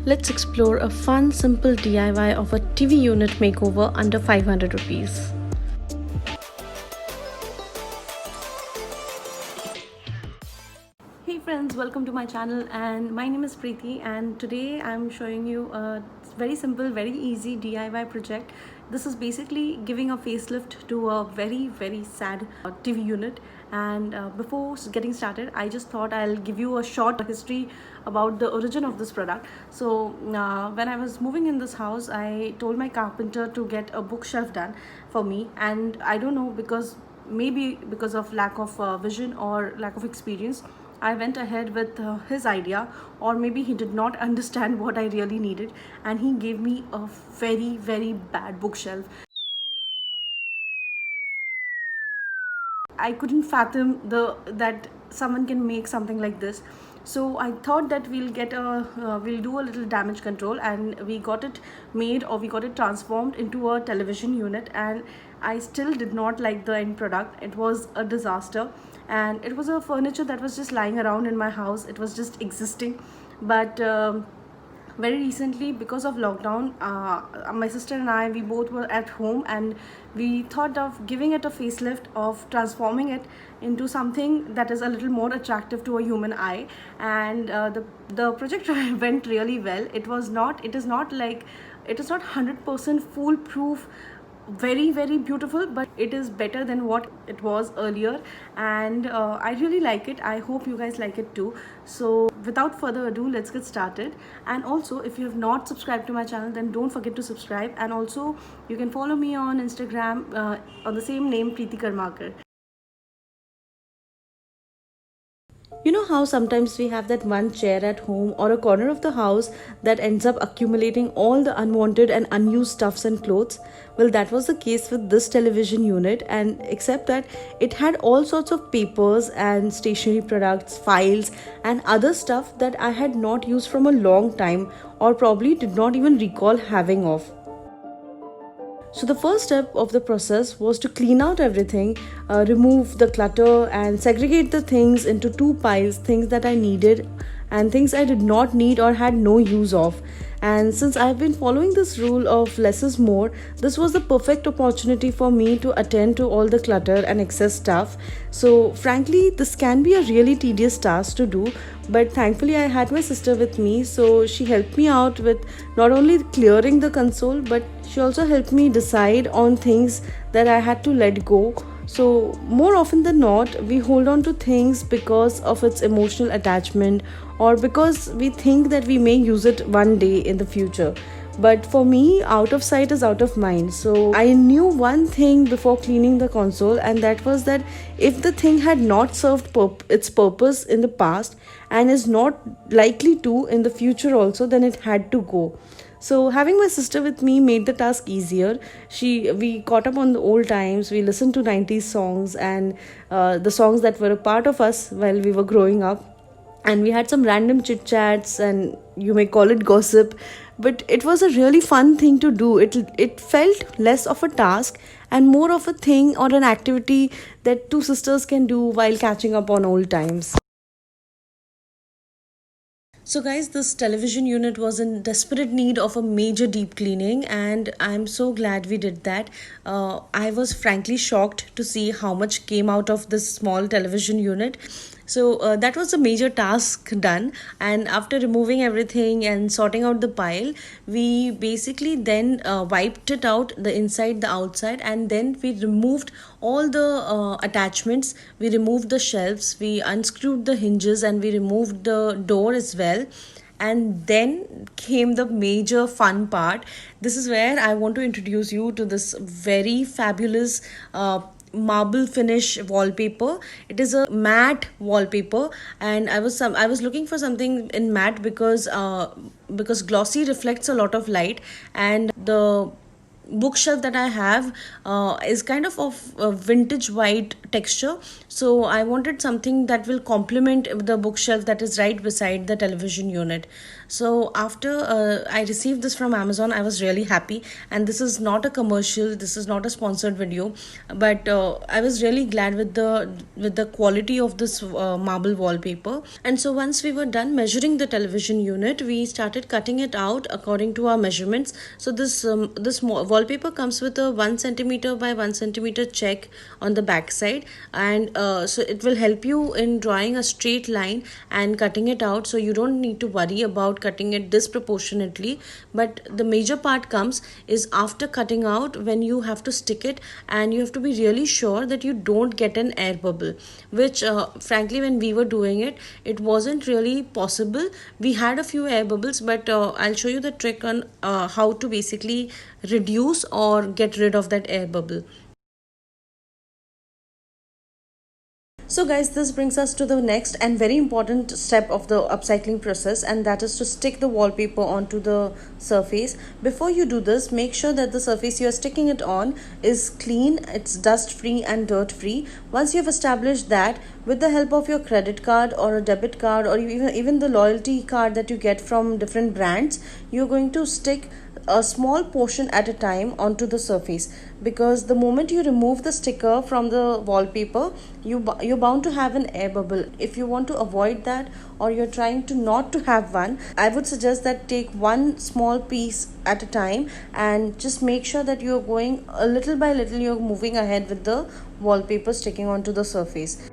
let's explore a fun, simple DIY of a TV unit makeover under 500 rupees. Hey friends, welcome to my channel and my name is Preeti, and today I'm showing you a very simple, very easy DIY project. This is basically giving a facelift to a very sad TV unit. And before getting started, I just thought I'll give you a short history about the origin of this product. So when I was moving in this house, I told my carpenter to get a bookshelf done for me, and I don't know, maybe because of lack of vision or lack of experience, I went ahead with his idea, or maybe he did not understand what I really needed, and he gave me a very bad bookshelf. I couldn't fathom that someone can make something like this. So I thought that we'll do a little damage control, and we got it made, or we got it transformed into a television unit. And I still did not like the end product. It was a disaster, and it was a furniture that was just lying around in my house. It was just existing, but very recently, because of lockdown, my sister and I, we both were at home, and we thought of giving it a facelift, of transforming it into something that is a little more attractive to a human eye. And the project went really well. It is not 100% foolproof, very beautiful, but it is better than what it was earlier, and I really like it. I hope you guys like it too. So without further ado, let's get started. And also, if you have not subscribed to my channel, then don't forget to subscribe, and also you can follow me on Instagram on the same name, Preeti K. You know how sometimes we have that one chair at home or a corner of the house that ends up accumulating all the unwanted and unused stuffs and clothes? Well, that was the case with this television unit, and except that it had all sorts of papers and stationery products, files, and other stuff that I had not used from a long time, or probably did not even recall having of. So the first step of the process was to clean out everything, remove the clutter, and segregate the things into two piles: things that I needed and things I did not need or had no use of. And since I've been following this rule of less is more, this was the perfect opportunity for me to attend to all the clutter and excess stuff. So frankly, this can be a really tedious task to do, but thankfully I had my sister with me, so she helped me out with not only clearing the console, but she also helped me decide on things that I had to let go. So more often than not, we hold on to things because of its emotional attachment, or because we think that we may use it one day in the future. But for me, out of sight is out of mind. So I knew one thing before cleaning the console, and that was that if the thing had not served its purpose in the past and is not likely to in the future also, then it had to go. So having my sister with me made the task easier. We caught up on the old times. We listened to 90s songs, and the songs that were a part of us while we were growing up. And we had some random chit chats, and you may call it gossip, but it was a really fun thing to do. It felt less of a task and more of a thing or an activity that two sisters can do while catching up on old times. So guys, this television unit was in desperate need of a major deep cleaning, and I'm so glad we did that. I was frankly shocked to see how much came out of this small television unit. So that was a major task done, and after removing everything and sorting out the pile, we basically then wiped it out, the inside, the outside, and then we removed all the attachments. We removed the shelves, we unscrewed the hinges, and we removed the door as well. And then came the major fun part. This is where I want to introduce you to this very fabulous marble finish wallpaper. It is a matte wallpaper, and I was looking for something in matte because glossy reflects a lot of light, and the bookshelf that I have is kind of a vintage white texture. So I wanted something that will complement the bookshelf that is right beside the television unit. So after I received this from Amazon, I was really happy. And this is not a commercial, this is not a sponsored video, but I was really glad with the quality of this marble wallpaper. And so once we were done measuring the television unit, we started cutting it out according to our measurements. So this wallpaper comes with a 1 centimeter by 1 centimeter check on the back side, and so it will help you in drawing a straight line and cutting it out, so you don't need to worry about cutting it disproportionately. But the major part comes is after cutting out, when you have to stick it, and you have to be really sure that you don't get an air bubble, which frankly when we were doing it, it wasn't really possible. We had a few air bubbles, but I'll show you the trick on how to basically reduce or get rid of that air bubble. So guys, this brings us to the next and very important step of the upcycling process, and that is to stick the wallpaper onto the surface. Before you do this, make sure that the surface you are sticking it on is clean, it's dust free and dirt free. Once you have established that, with the help of your credit card or a debit card, or even the loyalty card that you get from different brands, you're going to stick a small portion at a time onto the surface, because the moment you remove the sticker from the wallpaper, you're bound to have an air bubble. If you want to avoid that, or you're trying to not to have one, I would suggest that take one small piece at a time, and just make sure that you're going a little by little, you're moving ahead with the wallpaper sticking onto the surface.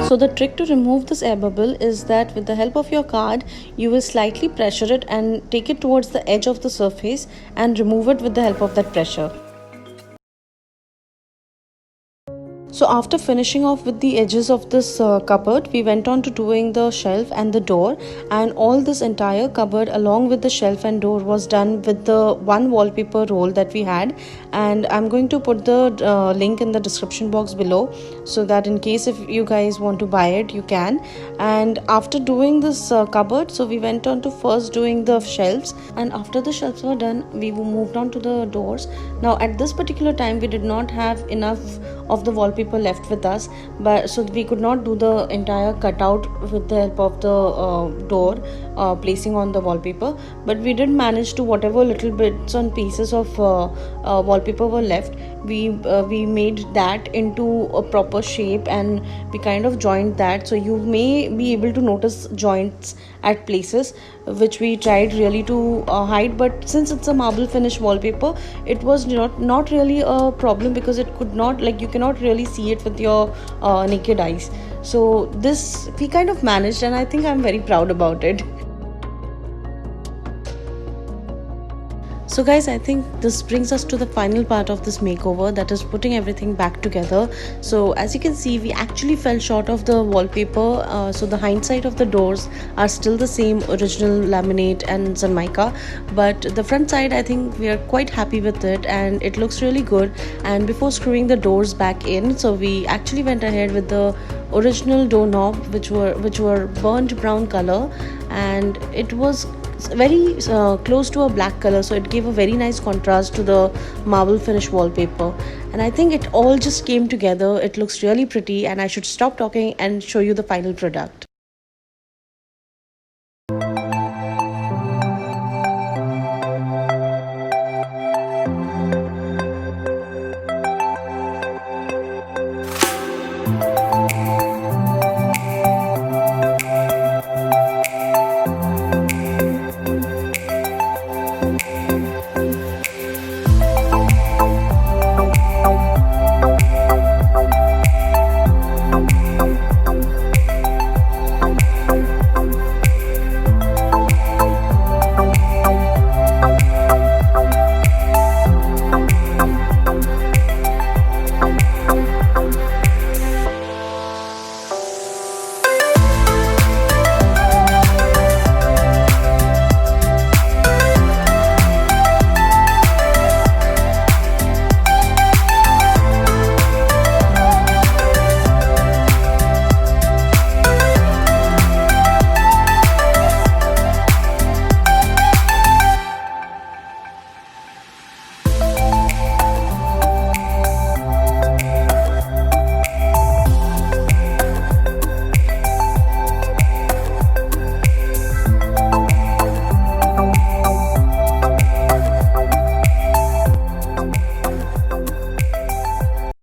So the trick to remove this air bubble is that with the help of your card, you will slightly pressure it and take it towards the edge of the surface and remove it with the help of that pressure. So after finishing off with the edges of this cupboard, we went on to doing the shelf and the door, and all this entire cupboard along with the shelf and door was done with the one wallpaper roll that we had. And I'm going to put the link in the description box below, so that in case if you guys want to buy it, you can. And after doing this cupboard, so we went on to first doing the shelves, and after the shelves were done, we moved on to the doors. Now at this particular time, we did not have enough of the wallpaper left with us, but so we could not do the entire cutout with the help of the door placing on the wallpaper. But we did manage to, whatever little bits and pieces of wallpaper were left, we made that into a proper shape, and we kind of joined that. So you may be able to notice joints at places which we tried really to hide, but since it's a marble finish wallpaper, it was not really a problem, because it could not, like, you cannot really see it with your naked eyes. So this we kind of managed, and I think I'm very proud about it. So guys, I think this brings us to the final part of this makeover, that is putting everything back together. So as you can see, we actually fell short of the wallpaper. So the hindsight of the doors are still the same original laminate and Zanmica, but the front side, I think we are quite happy with it, and it looks really good. And before screwing the doors back in, so we actually went ahead with the original doorknob, which were burnt brown color, and it was very close to a black color, so it gave a very nice contrast to the marble finish wallpaper. And I think it all just came together. It looks really pretty, and I should stop talking and show you the final product.